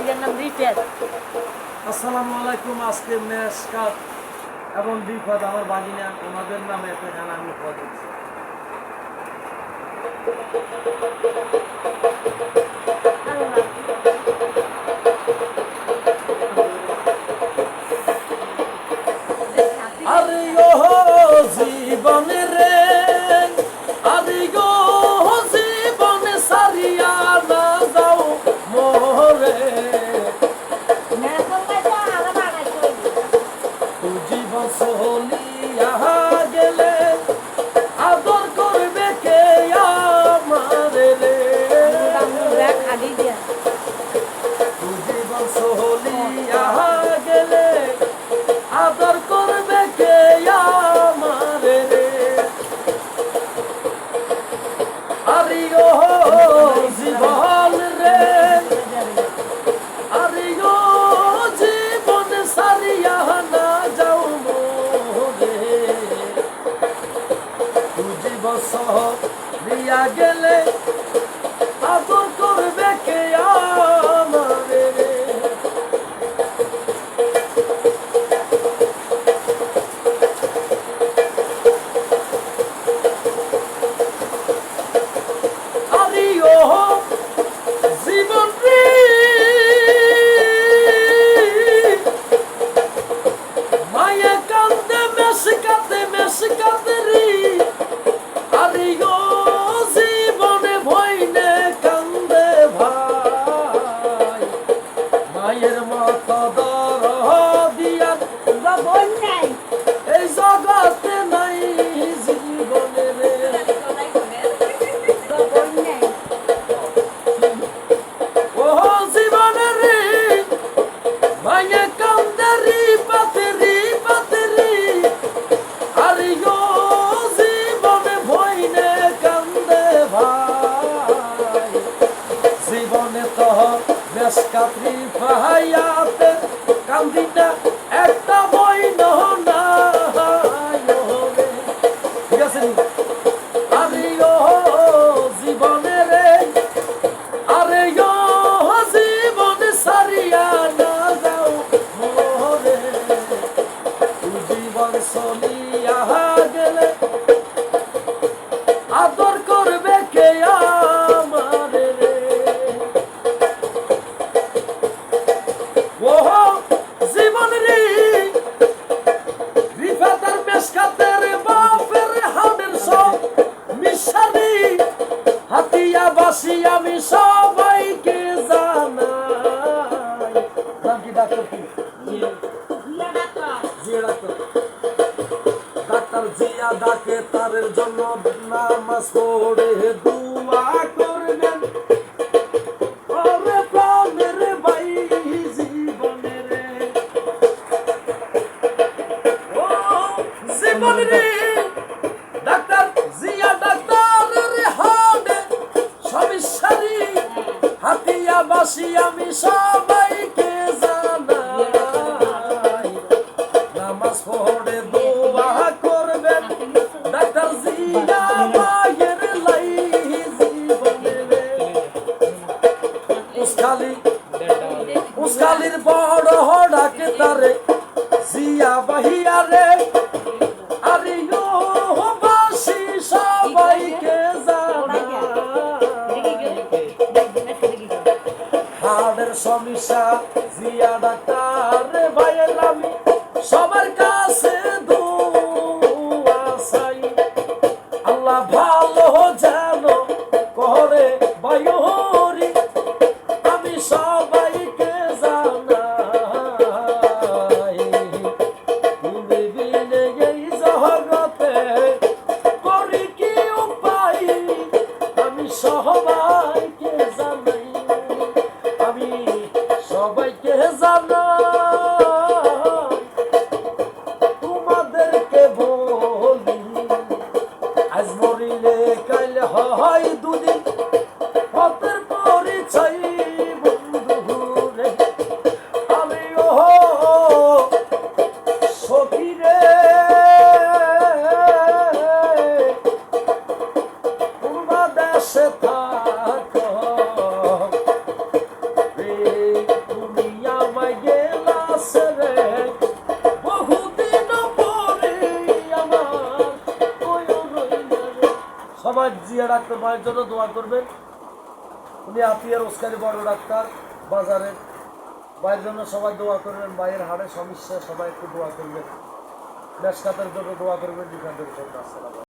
এটার নাম রিপেয়ার। আসসালামু আলাইকুম। আজকে মেশকাত এবং রিফাত আমার বাগিনা, ওনাদের নামে একটা গান আমি উপহার দিচ্ছি। আরে ও জীবনে রে, আরে গো জীবনে সারিয়া না যাও মোরে, জীবন চলিয়া গেলে আদর করবে কে আমারে রে, জীবন চলিয়া গেলে আদর করবে কে আমারে রে, আরে ও জীবন রে, আরে ও জীবন সারিয়া না যাও মোরে, জীবন চলিয়া গেলে আদর করবে কে আমারে রে। জীবন রে, মায়া কান্দে মেশকাতে রে, আরে গো জীবনে ভইনে কান্দে ভাই, মায়ের মাথা দিয়া এই জগতে নাই জীবনে রে, ও জীবনে রে, মায়া কান্দে রিপাতে রে, আরে গো জীবনে ভইনে কান্দে ভাই, জীবনে তো মেশকাত রিফায়াতে কান্দি না একটা বই না, ঠিক আছে নি? আরে ও জীবনে রে, আরে ও জীবনে সারিয়া না যাও মোরে, জীবন চলিয়া গেলে আদর করবে কে আমারে রে, ও জীবন রে, রিফাত আর মেশকাতের বাপের হাড়ের সব মিশারি, হাতিয়া বাসি আমি সবাইকে জানাই। নাম কি ডাক্তার? কি জিয়া ডাক্তার? ডাক্তার জিয়া ডাকে তারের জন্য নামাজ পড়ে দুয়া করবেন, ওরে প্রাণের ভাই জীবনে রে, ও জীবন রে, ডাক্তার জিয়া ডাক্তারের হাতে সবিসারি, হাতিয়া বাসি আমি সবাইকে জানাই, নামাজ পড়ে দোয়া করবেন ডাক্তার জিয়া মায়ের লাই জীবনে রে, উস্কালির বড় ডাকে তারে জিয়া বাহিয়া রে, আরে ও বাসি সবাইকে জানাই, হাড়ের সমস্যা জিয়া ডাক্তার ভাইয়ের আমি সবার কাছে দোয়া চাই, আল্লাহ ভালো যেন করে বায়ুরি, আমি সবাইকে জানাই, তুমি বিনে এই জগতে করি কি উপায়, আমি সবাইকে জানাই, আমি সবাইকে জানাই, তোমাদেরকে বলি আজ মরিলে কাল সবাই জিয়া ডাক্তার ভাইয়ের জন্য দোয়া করবেন। উনি আপিয়ার ওস্কারি বড় ডাক্তার বাজারের। ভাইয়ের জন্য সবাই দোয়া করবেন, ভাইয়ের হাড়ের সমস্যা সবাই একটু দোয়া করবেন, মেশকাতের জন্য দোয়া করবেন, বিকাশের জন্য। আসসালাম।